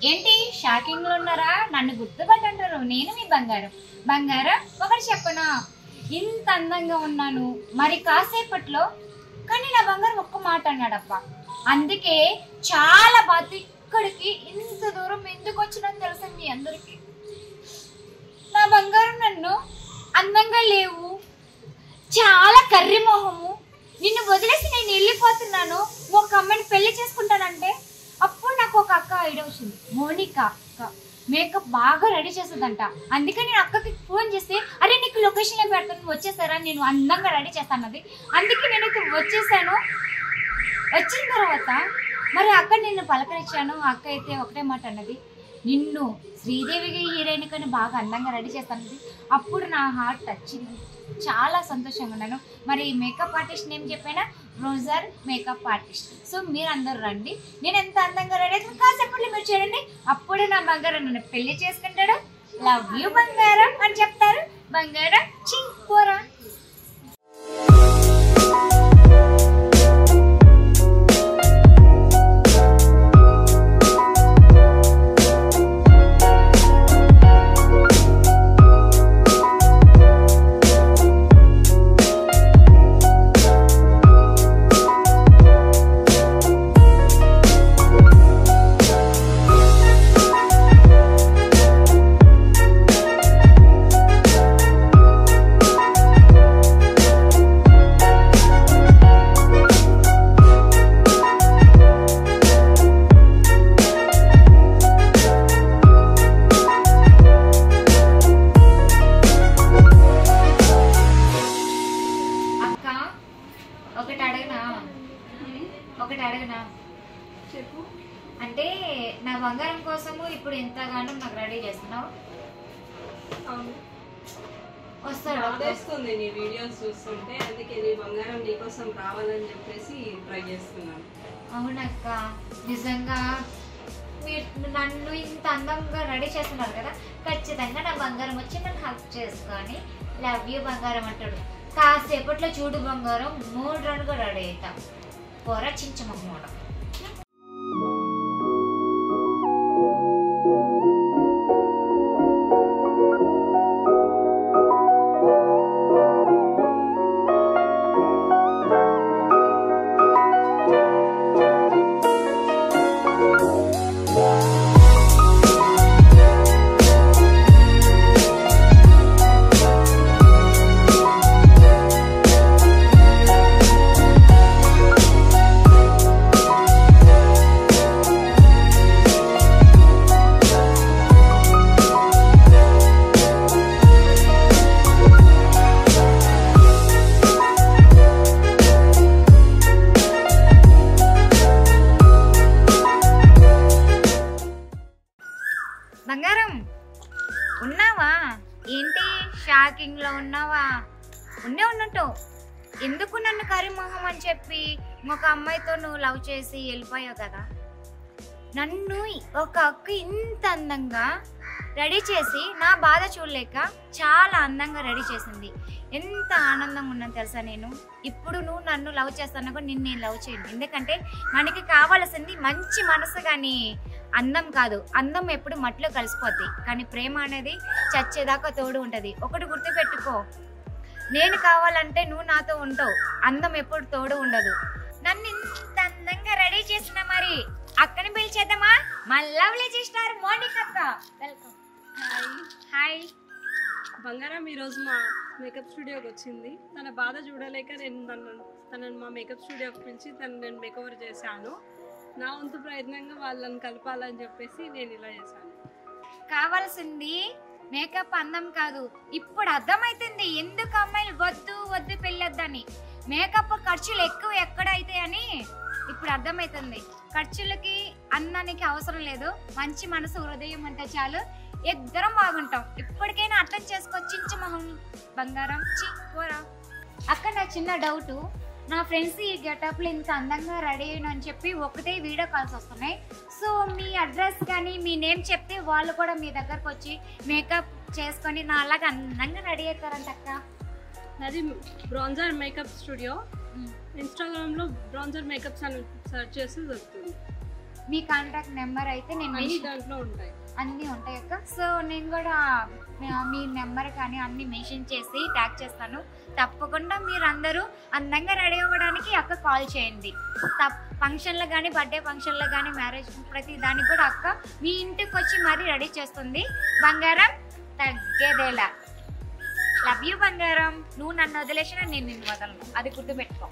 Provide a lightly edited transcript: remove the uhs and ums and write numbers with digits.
ఏంటి షాకింగ్ లో ఉన్నారా? నన్ను గుర్తుపట్టంటారు. నేను మీ బంగారం ఒకటి చెప్పనా, ఇంత అందంగా ఉన్నాను మరి కాసేపట్లో, కానీ నా బంగారం ఒక్క మాట అన్నాడప్ప. అందుకే చాలా బాధ, ఇక్కడికి ఇంత దూరం ఎందుకు వచ్చినా తెలుసా మీ అందరికి. నా బంగారం నన్ను అందంగా లేవు, చాలా కర్రి మొహము, నిన్ను వదిలేసి నేను వెళ్ళిపోతున్నాను, ఒక అమ్మాయిని పెళ్లి చేసుకుంటానంటే అప్పుడు నాకు ఒక అక్క ఐడియా వచ్చింది. మోనిక అక్క మేకప్ బాగా రెడీ చేస్తుందంట. అందుకే నేను అక్కకి ఫోన్ చేస్తే, అరే నీకు లొకేషన్లో పెడతాను వచ్చేసారా, నేను అందంగా రెడీ చేస్తానది. అందుకే నేనైతే వచ్చేసాను. వచ్చిన తర్వాత మరి అక్క నిన్ను పలకరించాను. అక్క అయితే ఒకటే మాట అన్నది, నిన్ను శ్రీదేవికి హీరోయిన్ కానీ బాగా అందంగా రెడీ చేస్తానది. అప్పుడు నా హార్ట్ టచ్చింది, చాలా సంతోషంగా ఉన్నాను. మరి మేకప్ ఆర్టిస్ట్ నేమ్ చెప్పానా, బ్రోంజర్ మేకప్ ఆర్టిస్ట్. సో మీరు అందరూ రండి, నేను ఎంత అందంగా రెడీ అవుతాను కాసేపట్లో మీరు చూడండి. అప్పుడే నా బంగారం నన్ను పెళ్లి చేసుకుంటాడు, లవ్ యూ బంగారం అని చెప్తారు. బంగారం చింకోరా. ఒకటి అడగనా చెప్పు. అంటే నా బంగారం కోసము ఇప్పుడు ఎంతగానో నాకు రెడీ చేస్తున్నావు. వస్తుంది నీ వీడియోస్ చూస్తుంటే, అందుకే నీ బంగారం నీకోసం రావాలని చెప్పేసి ట్రై చేస్తున్నాను. అవునక్క, నిజంగా మీరు నన్ను ఇంత అందంగా రెడీ చేస్తున్నారు కదా, ఖచ్చితంగా నా బంగారం వచ్చి నన్ను హెల్ప్ చేసుకొని లవ్ యూ బంగారం అంటాడు. కాసేపట్లో చూడు బంగారం 3 రన్గా రెడీ అవుతాం. పోరా చించమోడ. బంగారం ఉన్నావా? ఏంటి షాకింగ్ లో ఉన్నావా? ఉన్నట్టు ఎందుకు నన్ను కరిమోహం అని చెప్పి ఒక అమ్మాయితో నువ్వు లవ్ చేసి వెళ్ళిపోయావు కదా. నన్ను ఒక అక్క ఇంత అందంగా రెడీ చేసి నా బాధ చూడలేక చాలా అందంగా రెడీ చేసింది. ఎంత ఆనందంగా ఉన్నాను తెలుసా నేను. ఇప్పుడు నువ్వు నన్ను లవ్ చేస్తాను కూడా నిన్ను నేను లవ్ చేయను. ఎందుకంటే మనకి కావాల్సింది మంచి మనసు కానీ అందం కాదు. అందం ఎప్పుడు మట్టిలో కలిసిపోద్ది, కానీ ప్రేమ అనేది చచ్చేదాకా తోడు ఉంటుంది. ఒకటి గుర్తుపెట్టుకో, నేను కావాలంటే నువ్వు నాతో ఉంటావు, అందం ఎప్పుడు తోడు ఉండదు. నన్ను ఇంత అందంగా రెడీ చేసిన మరి అక్కని పిలిచేద్దామా? మా లవ్లీ చేసినారు మోనిక అక్క. వెల్కమ్. హాయ్ బంగారం ఈరోజు మా మేకప్ స్టూడియోకి వచ్చింది. తన బాధ చూడలేక నేను తనను మా మేకప్ స్టూడియోకి పిలిచి నేను మేకవర్ చేశాను. నా వంతు ప్రయత్నంగా వాళ్ళని కలపాలని చెప్పేసి నేను ఇలా చేశాను. కావాల్సింది మేకప్ అందం కాదు. ఇప్పుడు అర్థమైతుంది ఎందుకు అమ్మాయిలు వద్దు పెళ్ళొద్దని. మేకప్ ఖర్చులు ఎక్కువ ఎక్కడైతే అని ఇప్పుడు అర్థమవుతుంది. ఖర్చులకి అందానికి అవసరం లేదు, మంచి మనసు హృదయం అంటే చాలు, ఇద్దరం బాగుంటాం. ఇప్పటికైనా అర్థం చేసుకో చించమోహం బంగారం. పోరా అక్క. నా చిన్న డౌట్, నా ఫ్రెండ్స్ ఈ గెటప్లు ఇంత అందంగా రెడీ అని చెప్పి ఒకటే వీడియో కాల్స్ వస్తున్నాయి. సో మీ అడ్రస్ కానీ మీ నేమ్ చెప్తే వాళ్ళు కూడా మీ దగ్గరకు వచ్చి మేకప్ చేసుకొని నా అలాగా అందంగా రెడీ అవుతారంట అక్క. అది బ్రాంజర్ మేకప్ స్టూడియో. ఇన్స్టాగ్రామ్లో బ్రాంజర్ మేకప్స్ అని సెర్చ్ చేసి దొరుకుతుంది. మీ కాంటాక్ట్ నెంబర్ అయితే నేను దాంట్లో ఉంటాయి, అన్నీ ఉంటాయి అక్క. సో నేను కూడా మీ నెంబర్ కానీ అన్ని మెన్షన్ చేసి ట్యాగ్ చేస్తాను. తప్పకుండా మీరందరూ అందంగా రెడీ అవ్వడానికి అక్క కాల్ చేయండి. ఫంక్షన్లో కానీ, బర్త్డే ఫంక్షన్లో కానీ, మ్యారేజ్ ప్రతి దానికి కూడా అక్క మీ ఇంటికి వచ్చి మరీ రెడీ చేస్తుంది. బంగారం తగ్గేదేలా. లవ్ యూ బంగారం. నువ్వు నన్ను వదిలేసినా నేను నిన్ను వదలను, అది గుర్తుపెట్టుకో.